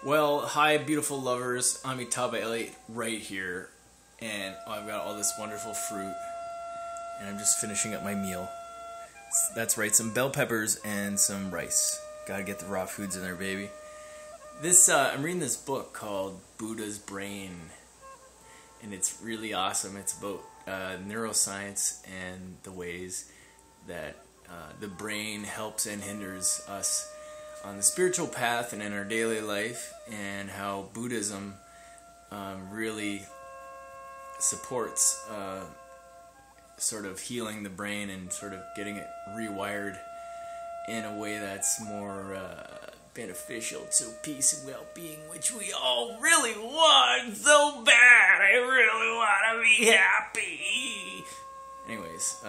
Well, hi, beautiful lovers. I'm Itaba Elliott right here, and I've got all this wonderful fruit, and I'm just finishing up my meal. That's right, some bell peppers and some rice. Gotta get the raw foods in there, baby. I'm reading this book called Buddha's Brain, and it's really awesome. It's about neuroscience and the ways that the brain helps and hinders us on the spiritual path and in our daily life, and how Buddhism really supports sort of healing the brain and sort of getting it rewired in a way that's more beneficial to peace and well-being, which we all really want so bad. I really want to be happy. Anyways,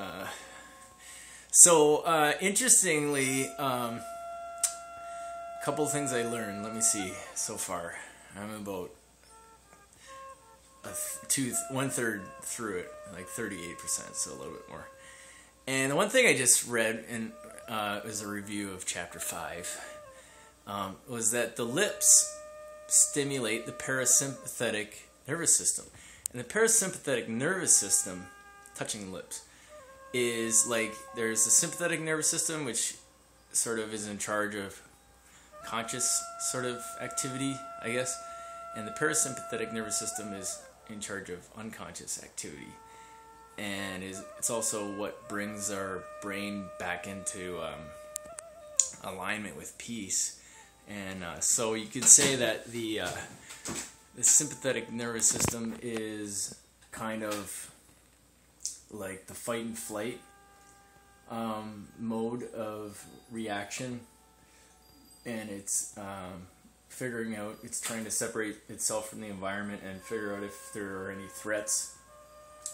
interestingly, couple of things I learned. Let me see. So far, I'm about 1/3 through it, like 38%, so a little bit more. And the one thing I just read in was a review of chapter 5, was that the lips stimulate the parasympathetic nervous system, and the parasympathetic nervous system, touching the lips, is like there's the sympathetic nervous system, which sort of is in charge of conscious sort of activity, I guess, and the parasympathetic nervous system is in charge of unconscious activity, and it's also what brings our brain back into alignment with peace. And so you could say that the sympathetic nervous system is kind of like the fight and flight mode of reaction, and it's it's trying to separate itself from the environment and figure out if there are any threats.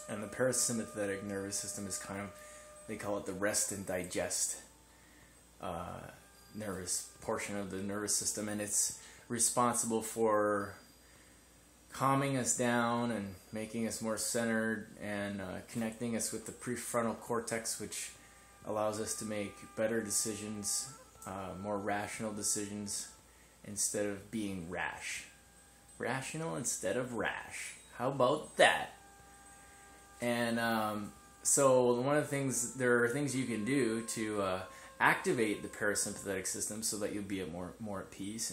And the parasympathetic nervous system is kind of, they call it the rest and digest nervous portion of the nervous system, and it's responsible for calming us down and making us more centered and connecting us with the prefrontal cortex, which allows us to make better decisions, more rational decisions, instead of being rash. Rational instead of rash. How about that? And so one of the things, there are things you can do to activate the parasympathetic system so that you'll be more at peace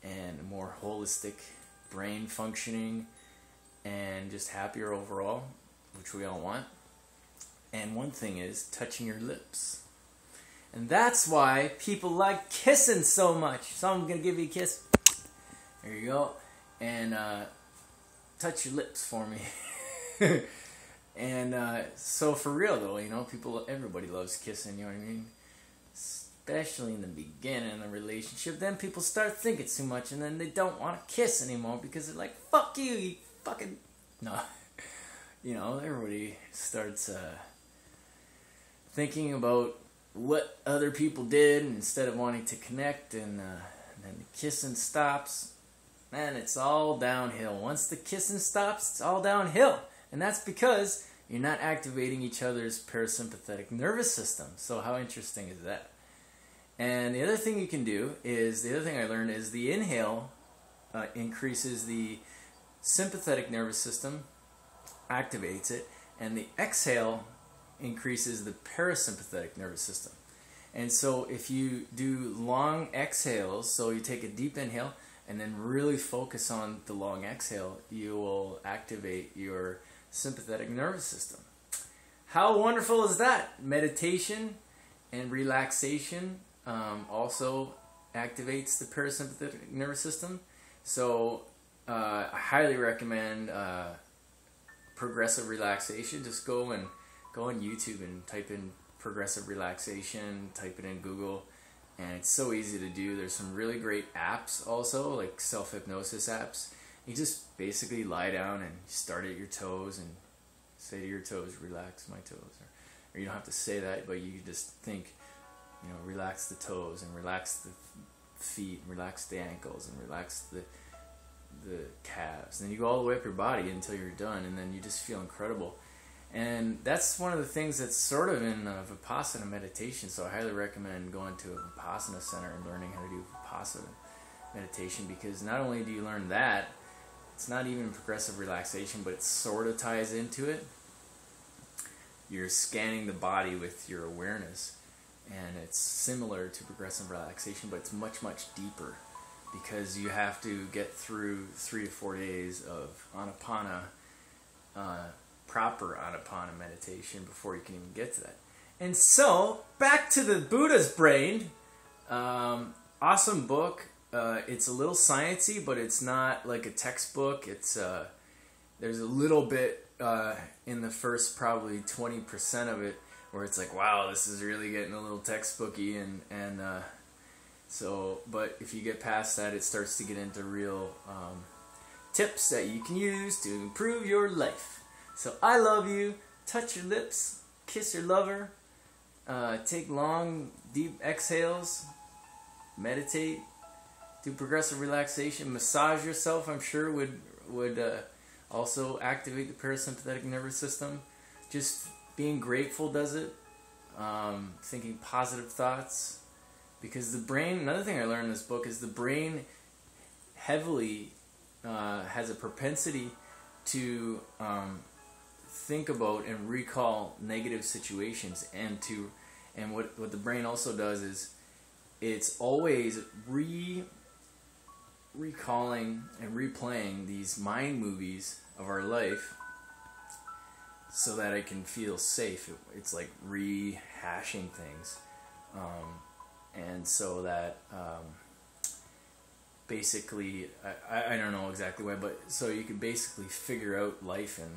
and more holistic brain functioning and just happier overall, which we all want. And one thing is touching your lips. And that's why people like kissing so much. So I'm going to give you a kiss. There you go. And touch your lips for me. And so for real though, you know, everybody loves kissing, you know what I mean? Especially in the beginning of the relationship. Then people start thinking too much, and then they don't want to kiss anymore because they're like, fuck you, you fucking... No. You know, everybody starts thinking about what other people did instead of wanting to connect, and then the kissing stops, man, it's all downhill. Once the kissing stops, it's all downhill, and that's because you're not activating each other's parasympathetic nervous system. So how interesting is that? And the other thing you can do is, the other thing I learned is the inhale increases the sympathetic nervous system, activates it, and the exhale increases the parasympathetic nervous system. And so if you do long exhales, so you take a deep inhale and then really focus on the long exhale, you will activate your sympathetic nervous system. How wonderful is that? Meditation and relaxation also activates the parasympathetic nervous system. So I highly recommend progressive relaxation. Just go on YouTube and type in progressive relaxation, type it in Google, and it's so easy to do. There's some really great apps also, like self-hypnosis apps. You just basically lie down and start at your toes and say to your toes, relax my toes. Or you don't have to say that, but you just think, you know, relax the toes and relax the feet and relax the ankles and relax the calves. And then you go all the way up your body until you're done, and then you just feel incredible. And that's one of the things that's sort of in Vipassana meditation, so I highly recommend going to a Vipassana center and learning how to do Vipassana meditation, because not only do you learn that, it's not even progressive relaxation, but it sort of ties into it. You're scanning the body with your awareness, and it's similar to progressive relaxation, but it's much, much deeper, because you have to get through 3 to 4 days of Anapana, proper Anapana meditation before you can even get to that. And so, back to the Buddha's brain. Awesome book. It's a little sciencey, but it's not like a textbook. It's there's a little bit in the first probably 20% of it where it's like, wow, this is really getting a little textbooky, and so, but if you get past that, it starts to get into real tips that you can use to improve your life. So I love you. Touch your lips. Kiss your lover. Take long, deep exhales. Meditate. Do progressive relaxation. Massage yourself, I'm sure, would also activate the parasympathetic nervous system. Just being grateful does it. Thinking positive thoughts. Because the brain, another thing I learned in this book is the brain heavily has a propensity to think about and recall negative situations, and what the brain also does is it's always recalling and replaying these mind movies of our life so that I can feel safe. It's like rehashing things, and so that basically I don't know exactly why, but so you can basically figure out life and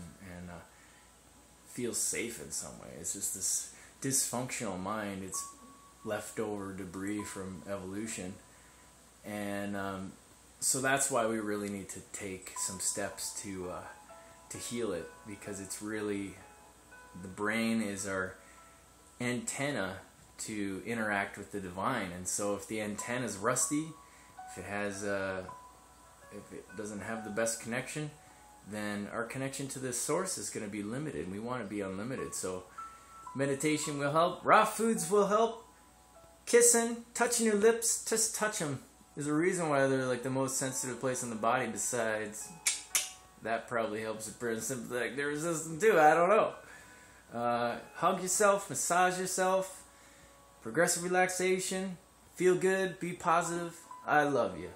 feel safe in some way. It's just this dysfunctional mind. It's leftover debris from evolution, and so that's why we really need to take some steps to heal it, because it's really, the brain is our antenna to interact with the divine. And so if the antenna is rusty, if it doesn't have the best connection, then our connection to this source is going to be limited, and we want to be unlimited. So meditation will help. Raw foods will help. Kissing, touching your lips, just touch them. There's a reason why they're like the most sensitive place in the body, besides that probably helps the parasympathetic nervous system too. I don't know. Hug yourself, massage yourself, progressive relaxation, feel good, be positive. I love you.